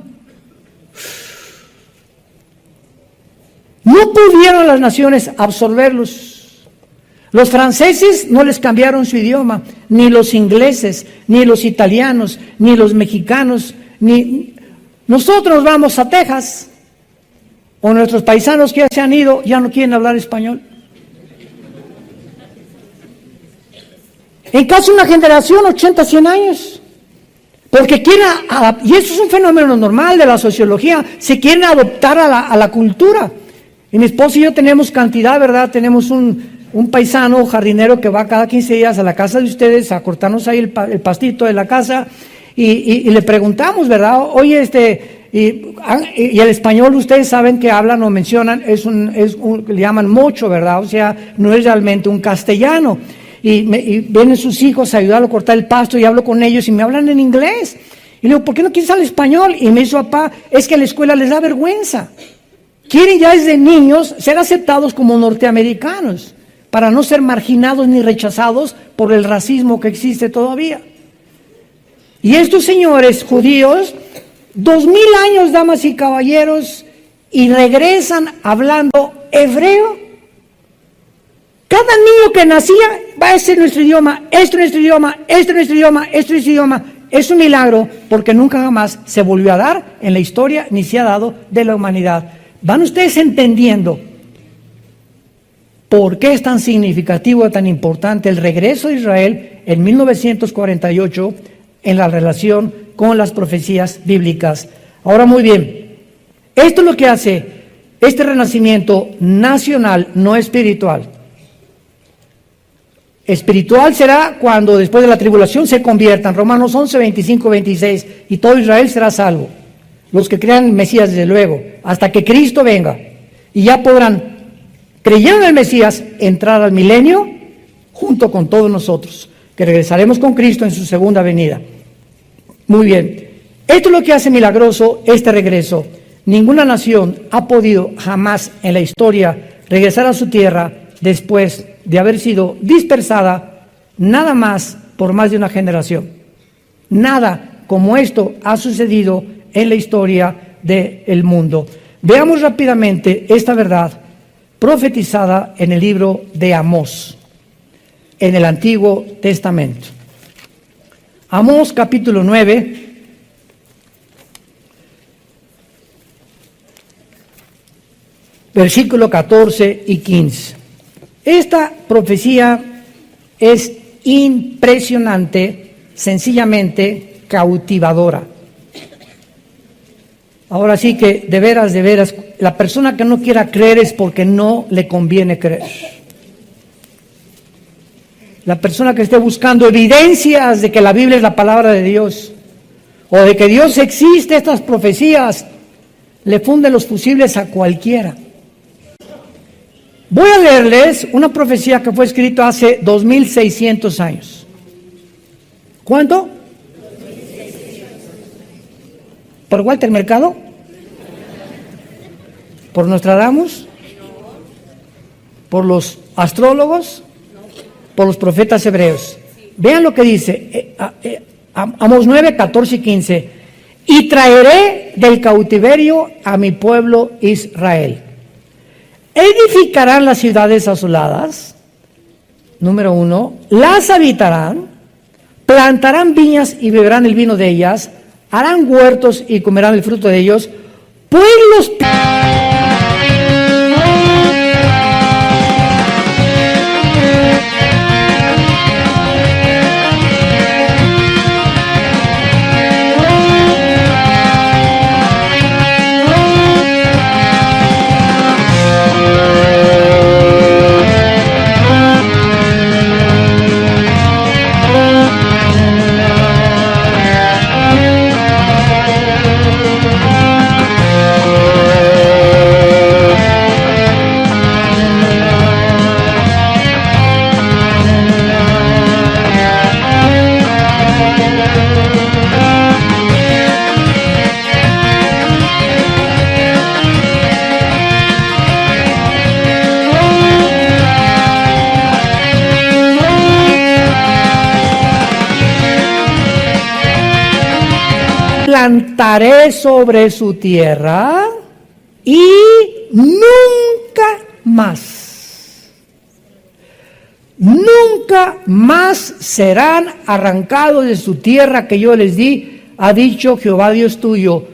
No pudieron las naciones absorberlos. Los franceses no les cambiaron su idioma, ni los ingleses, ni los italianos, ni los mexicanos, ni nosotros vamos a Texas, o nuestros paisanos que ya se han ido, ya no quieren hablar español. En casi una generación, 80, 100 años. Porque quieren, y eso es un fenómeno normal de la sociología, se quieren adoptar a la cultura. Y mi esposo y yo tenemos cantidad, ¿verdad? Tenemos un paisano jardinero que va cada 15 días a la casa de ustedes a cortarnos ahí el pastito de la casa y le preguntamos, ¿verdad? Oye, y el español ustedes saben que hablan o mencionan, le llaman mocho, ¿verdad? O sea, no es realmente un castellano. Y vienen sus hijos a ayudarlo a cortar el pasto y hablo con ellos y me hablan en inglés. Y le digo, ¿por qué no quieres hablar español? Y me dice, papá, es que a la escuela les da vergüenza. Quieren ya desde niños ser aceptados como norteamericanos para no ser marginados ni rechazados por el racismo que existe todavía. Y estos señores judíos, 2000 años, damas y caballeros, y regresan hablando hebreo. Cada niño que nacía, va, este es nuestro idioma, esto es nuestro idioma, esto es nuestro idioma, esto es nuestro idioma. Es un milagro porque nunca jamás se volvió a dar en la historia ni se ha dado de la humanidad. ¿Van ustedes entendiendo por qué es tan significativo, tan importante el regreso de Israel en 1948 en la relación con las profecías bíblicas? Ahora, muy bien, esto es lo que hace este renacimiento nacional, no espiritual. Espiritual será cuando después de la tribulación se conviertan, Romanos 11, 25, 26, y todo Israel será salvo. Los que crean en el Mesías, desde luego, hasta que Cristo venga. Y ya podrán, creyendo en el Mesías, entrar al milenio junto con todos nosotros, que regresaremos con Cristo en su segunda venida. Muy bien, esto es lo que hace milagroso este regreso. Ninguna nación ha podido jamás en la historia regresar a su tierra después de haber sido dispersada nada más por más de una generación. Nada como esto ha sucedido en la historia del mundo. Veamos rápidamente esta verdad profetizada en el libro de Amós, en el Antiguo Testamento. Amós capítulo 9. Versículo 14 y 15. Esta profecía es impresionante, sencillamente cautivadora. Ahora sí que de veras, la persona que no quiera creer es porque no le conviene creer. La persona que esté buscando evidencias de que la Biblia es la palabra de Dios, o de que Dios existe, estas profecías, le funden los fusibles a cualquiera. Voy a leerles una profecía que fue escrita hace 2600 años. ¿Cuánto? ¿Por Walter Mercado? ¿Por Nostradamus? ¿Por los astrólogos? ¿Por los profetas hebreos? Vean lo que dice Amós 9, 14 y 15. Y traeré del cautiverio a mi pueblo Israel. Edificarán las ciudades asoladas, número 1, las habitarán, plantarán viñas y beberán el vino de ellas, harán huertos y comerán el fruto de ellos, pueblos... plantaré sobre su tierra y nunca más serán arrancados de su tierra que yo les di, ha dicho Jehová Dios tuyo.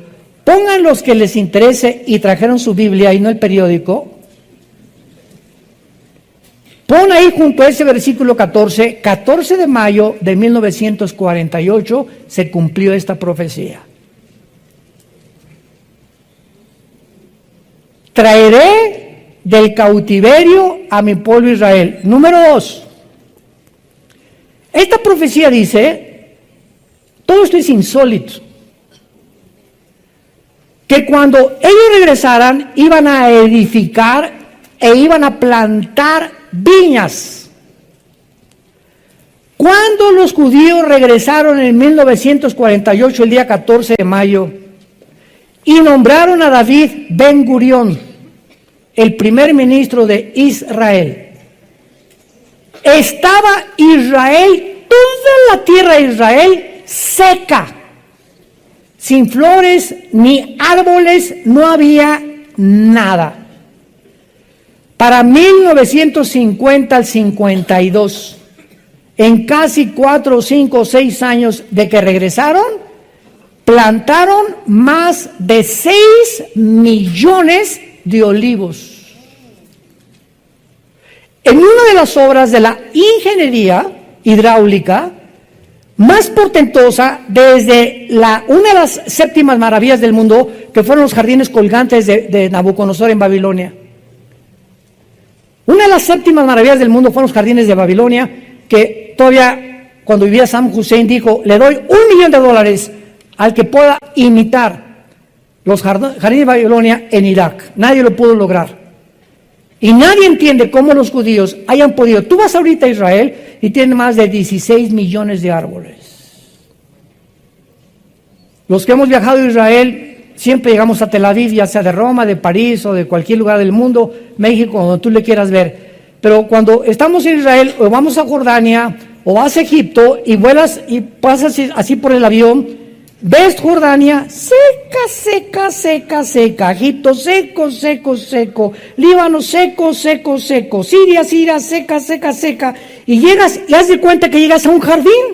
Pongan los que les interese y trajeron su Biblia y no el periódico. Pon ahí junto a ese versículo 14 de mayo de 1948 se cumplió esta profecía. Traeré del cautiverio a mi pueblo Israel. Número 2. Esta profecía dice, todo esto es insólito, que cuando ellos regresaran iban a edificar e iban a plantar viñas. Cuando los judíos regresaron en 1948, el día 14 de mayo, y nombraron a David Ben Gurión, el primer ministro de Israel, estaba Israel, toda la tierra de Israel, seca, sin flores ni árboles, no había nada. Para 1950 al 52, en casi 4, 5, 6 años de que regresaron, plantaron más de 6 millones de olivos. En una de las obras de la ingeniería hidráulica más portentosa desde una de las séptimas maravillas del mundo, que fueron los jardines colgantes de Nabucodonosor en Babilonia. Una de las séptimas maravillas del mundo fueron los jardines de Babilonia, que todavía cuando vivía Saddam Hussein dijo: le doy $1 millón al que pueda imitar los jardines de Babilonia en Irak. Nadie lo pudo lograr. Y nadie entiende cómo los judíos hayan podido. Tú vas ahorita a Israel y tienen más de 16 millones de árboles. Los que hemos viajado a Israel, siempre llegamos a Tel Aviv, ya sea de Roma, de París o de cualquier lugar del mundo, México, donde tú le quieras ver. Pero cuando estamos en Israel, o vamos a Jordania, o vas a Egipto, y vuelas y pasas así por el avión, ves Jordania seca, seca, seca, seca. Egipto seco, seco, seco. Líbano seco, seco, seco. Siria, Siria, seca, seca, seca. Y llegas y haz de cuenta que llegas a un jardín.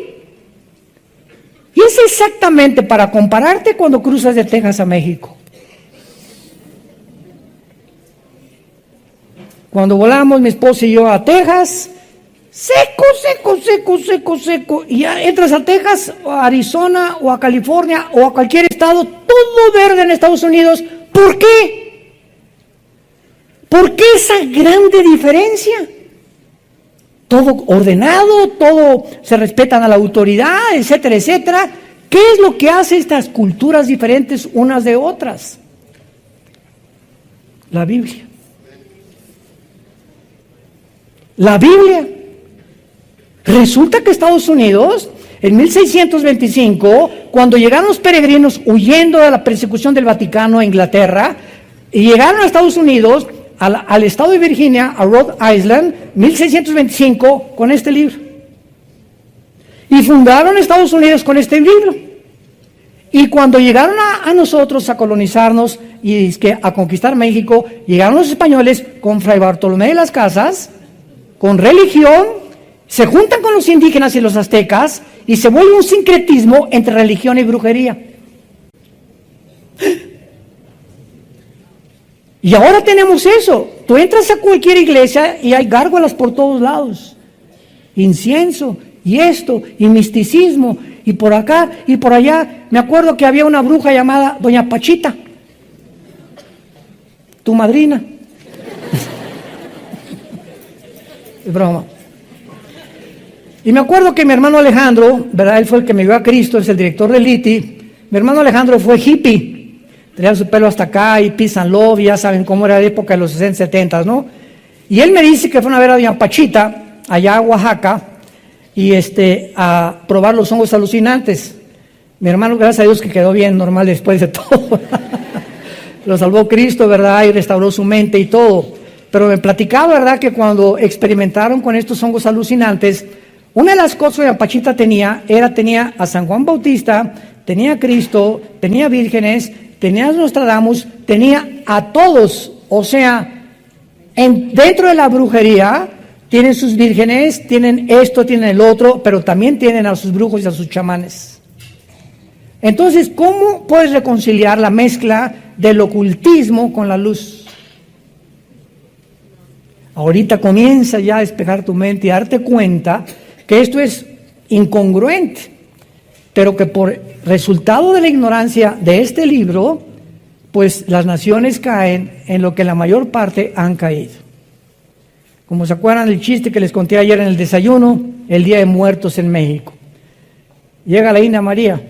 Y es exactamente para compararte cuando cruzas de Texas a México. Cuando volamos mi esposa y yo a Texas, seco, seco, seco, seco, seco. Y ya entras a Texas, o a Arizona, o a California, o a cualquier estado, todo verde en Estados Unidos. ¿Por qué? ¿Por qué esa grande diferencia? Todo ordenado, todo se respetan a la autoridad, etcétera, etcétera. ¿Qué es lo que hace estas culturas diferentes unas de otras? La Biblia. La Biblia. Resulta que Estados Unidos, en 1625, cuando llegaron los peregrinos huyendo de la persecución del Vaticano a Inglaterra, y llegaron a Estados Unidos, al estado de Virginia, a Rhode Island, 1625, con este libro. Y fundaron Estados Unidos con este libro. Y cuando llegaron a nosotros a colonizarnos y a conquistar México, llegaron los españoles con Fray Bartolomé de las Casas, con religión, se juntan con los indígenas y los aztecas y se vuelve un sincretismo entre religión y brujería. Y ahora tenemos eso. Tú entras a cualquier iglesia y hay gárgolas por todos lados. Incienso, y esto, y misticismo, y por acá, y por allá. Me acuerdo que había una bruja llamada Doña Pachita, tu madrina. Es broma. Y me acuerdo que mi hermano Alejandro, ¿verdad? Él fue el que me vio a Cristo, es el director del ITI. Mi hermano Alejandro fue hippie. Tenía su pelo hasta acá y peace and love, ya saben cómo era la época de los 60, 70, ¿no? Y él me dice que fueron a ver a Doña Pachita, allá a Oaxaca, y a probar los hongos alucinantes. Mi hermano, gracias a Dios, que quedó bien, normal después de todo. Lo salvó Cristo, ¿verdad? Y restauró su mente y todo. Pero me platicaba, ¿verdad?, que cuando experimentaron con estos hongos alucinantes, una de las cosas que Doña Pachita tenía a San Juan Bautista, tenía a Cristo, tenía vírgenes, tenía a Nostradamus, tenía a todos. O sea, dentro de la brujería tienen sus vírgenes, tienen esto, tienen el otro, pero también tienen a sus brujos y a sus chamanes. Entonces, ¿cómo puedes reconciliar la mezcla del ocultismo con la luz? Ahorita comienza ya a despejar tu mente y a darte cuenta que esto es incongruente, pero que por resultado de la ignorancia de este libro, pues las naciones caen en lo que la mayor parte han caído. Como se acuerdan del chiste que les conté ayer en el desayuno, el Día de Muertos en México. Llega la India María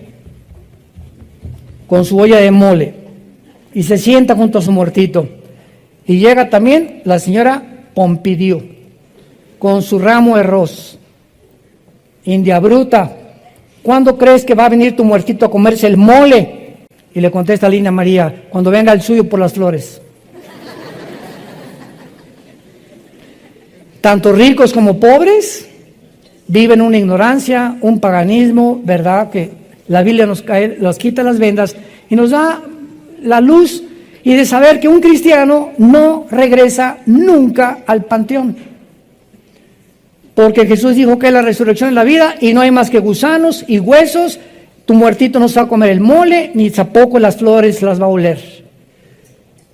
con su olla de mole y se sienta junto a su muertito. Y llega también la señora Pompidou con su ramo de arroz. India bruta, ¿cuándo crees que va a venir tu muertito a comerse el mole? Y le contesta la India María: cuando venga el suyo por las flores. Tanto ricos como pobres viven una ignorancia, un paganismo, ¿verdad?, que la Biblia nos quita las vendas y nos da la luz y de saber que un cristiano no regresa nunca al panteón. Porque Jesús dijo que es la resurrección de la vida y no hay más que gusanos y huesos. Tu muertito no se va a comer el mole, ni tampoco las flores las va a oler.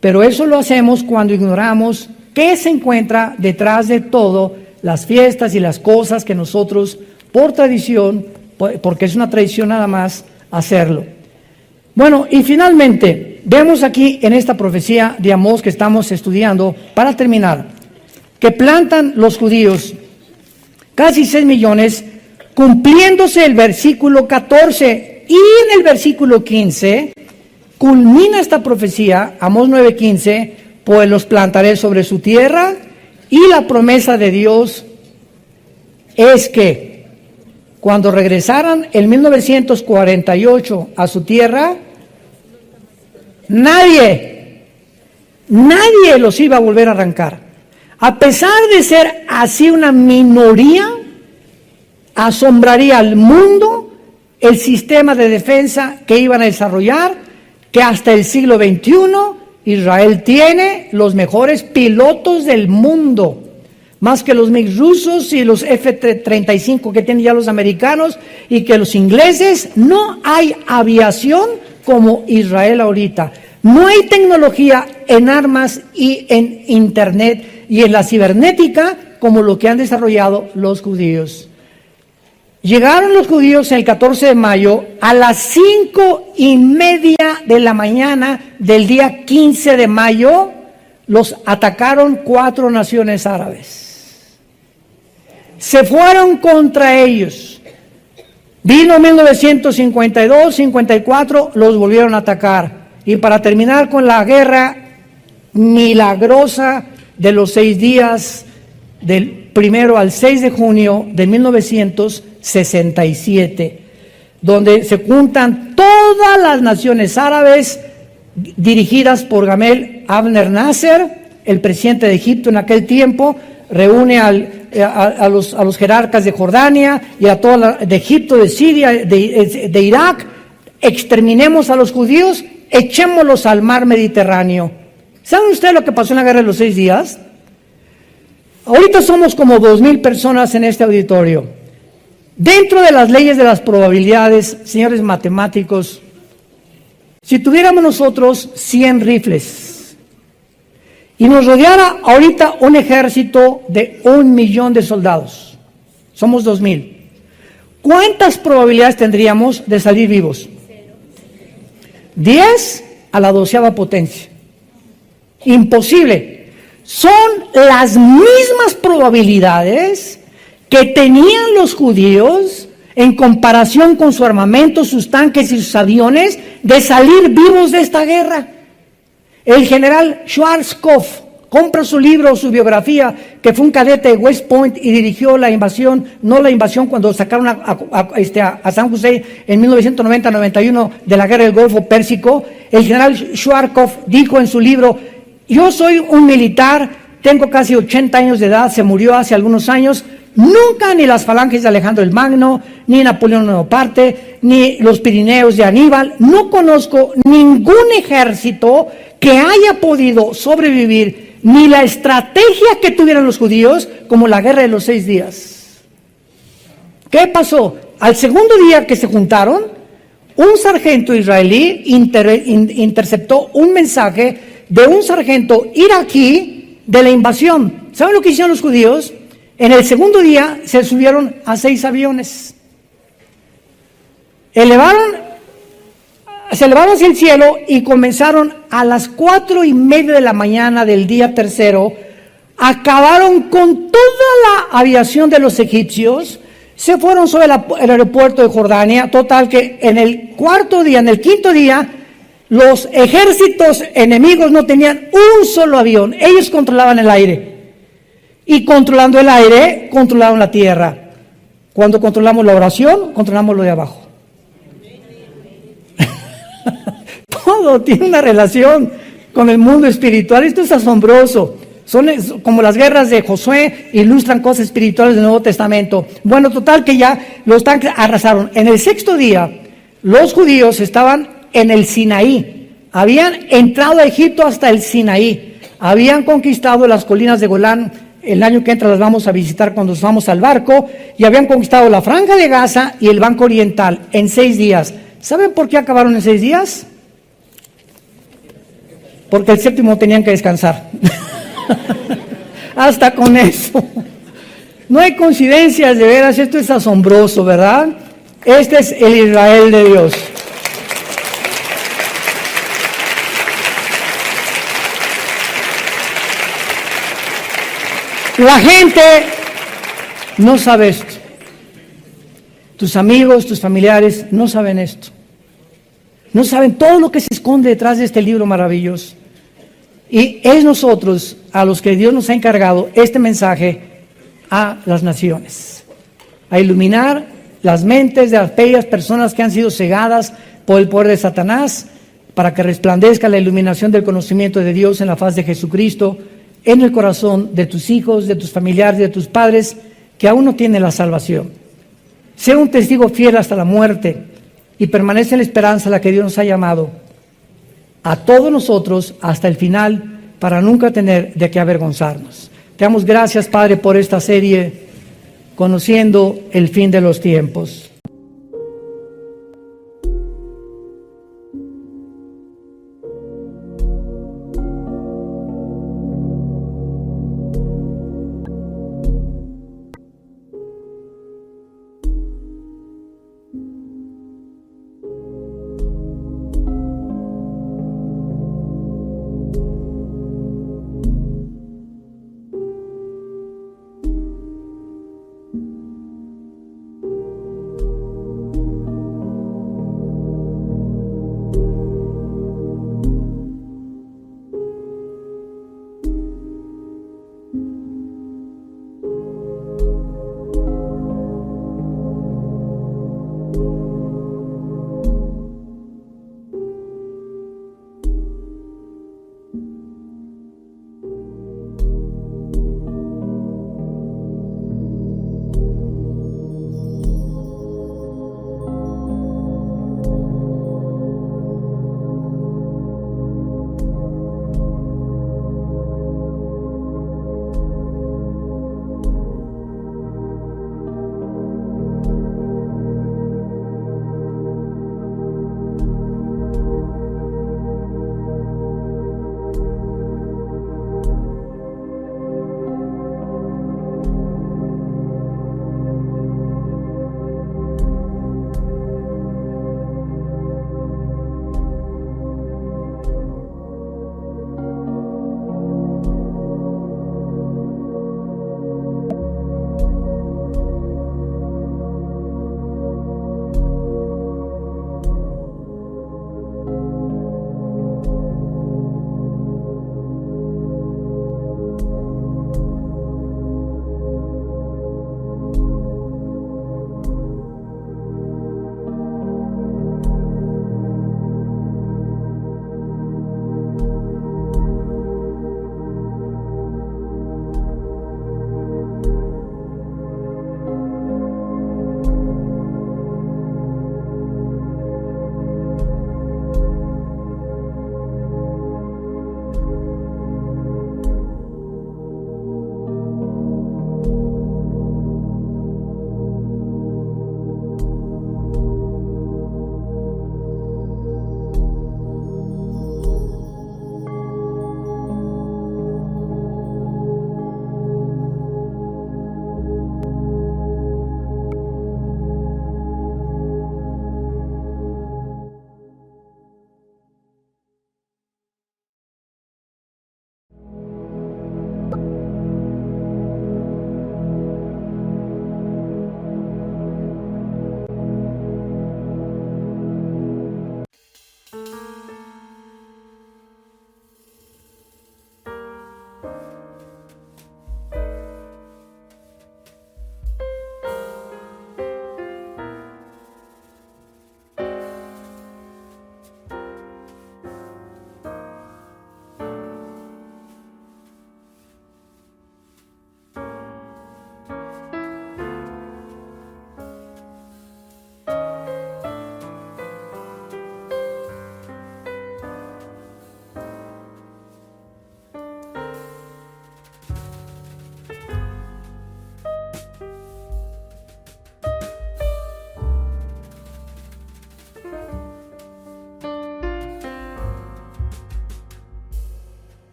Pero eso lo hacemos cuando ignoramos qué se encuentra detrás de todo, las fiestas y las cosas que nosotros, por tradición, porque es una tradición nada más, hacerlo. Bueno, y finalmente, vemos aquí en esta profecía de Amós que estamos estudiando, para terminar, que plantan los judíos casi 6 millones, cumpliéndose el versículo 14, y en el versículo 15 culmina esta profecía, Amós 9:15, pues los plantaré sobre su tierra, y la promesa de Dios es que cuando regresaran en 1948 a su tierra, nadie los iba a volver a arrancar. A pesar de ser así una minoría, asombraría al mundo el sistema de defensa que iban a desarrollar, que hasta el siglo XXI Israel tiene los mejores pilotos del mundo, más que los MiG rusos y los F-35 que tienen ya los americanos y que los ingleses. No hay aviación como Israel ahorita. No hay tecnología en armas y en internet y en la cibernética como lo que han desarrollado los judíos. Llegaron los judíos el 14 de mayo a las 5:30 de la mañana del día 15 de mayo, los atacaron 4 naciones árabes. Se fueron contra ellos. Vino 1952, 54, los volvieron a atacar. Y para terminar con la guerra milagrosa de los 6 días, del 1 al 6 de junio de 1967, donde se juntan todas las naciones árabes dirigidas por Gamal Abdel Nasser, el presidente de Egipto en aquel tiempo, reúne a los jerarcas de Jordania y a toda de Egipto, de Siria, de Irak. Exterminemos a los judíos, echémoslos al mar Mediterráneo. ¿Saben ustedes lo que pasó en la guerra de los 6 días? Ahorita somos como 2,000 personas en este auditorio. Dentro de las leyes de las probabilidades, señores matemáticos, si tuviéramos nosotros 100 rifles y nos rodeara ahorita un ejército de 1,000,000 de soldados, somos 2,000, ¿cuántas probabilidades tendríamos de salir vivos? 10 a la 12ª potencia. Imposible. Son las mismas probabilidades que tenían los judíos en comparación con su armamento, sus tanques y sus aviones, de salir vivos de esta guerra. El general Schwarzkopf compra su libro, su biografía, que fue un cadete de West Point y dirigió la invasión, no la invasión cuando sacaron a San José en 1990-91 de la guerra del Golfo Pérsico. El general Schwarzkopf dijo en su libro: yo soy un militar, tengo casi 80 años de edad, se murió hace algunos años. Nunca ni las falanges de Alejandro el Magno, ni Napoleón Bonaparte, ni los Pirineos de Aníbal, no conozco ningún ejército que haya podido sobrevivir, ni la estrategia que tuvieron los judíos, como la guerra de los 6 días. ¿Qué pasó? Al segundo día que se juntaron, un sargento israelí interceptó un mensaje de un sargento iraquí de la invasión. ¿Saben lo que hicieron los judíos? En el segundo día se subieron a 6 aviones. Se elevaron hacia el cielo y comenzaron a las 4:30 de la mañana del día tercero. Acabaron con toda la aviación de los egipcios. Se fueron sobre el aeropuerto de Jordania. Total que en el quinto día, los ejércitos enemigos no tenían un solo avión. Ellos controlaban el aire. Y controlando el aire, controlaron la tierra. Cuando controlamos la oración, controlamos lo de abajo. Todo tiene una relación con el mundo espiritual. Esto es asombroso. Son como las guerras de Josué, ilustran cosas espirituales del Nuevo Testamento. Bueno, total que ya los tanques arrasaron. En el 6º día, Los judíos estaban en el Sinaí, habían entrado a Egipto hasta el Sinaí, habían conquistado las colinas de Golán. El año que entra las vamos a visitar cuando nos vamos al barco, y habían conquistado la Franja de Gaza y el Banco Oriental en 6 días. ¿Saben por qué acabaron en 6 días? Porque el séptimo tenían que descansar. Hasta con eso. No hay coincidencias, de veras, esto es asombroso, ¿verdad? Este es el Israel de Dios. La gente no sabe esto. Tus amigos, tus familiares no saben esto. No saben todo lo que se esconde detrás de este libro maravilloso. Y es nosotros a los que Dios nos ha encargado este mensaje a las naciones. A iluminar las mentes de aquellas personas que han sido cegadas por el poder de Satanás, para que resplandezca la iluminación del conocimiento de Dios en la faz de Jesucristo, en el corazón de tus hijos, de tus familiares, de tus padres, que aún no tienen la salvación. Sea un testigo fiel hasta la muerte y permanece en la esperanza a la que Dios nos ha llamado, a todos nosotros hasta el final, para nunca tener de qué avergonzarnos. Te damos gracias, Padre, por esta serie, Conociendo el fin de los tiempos.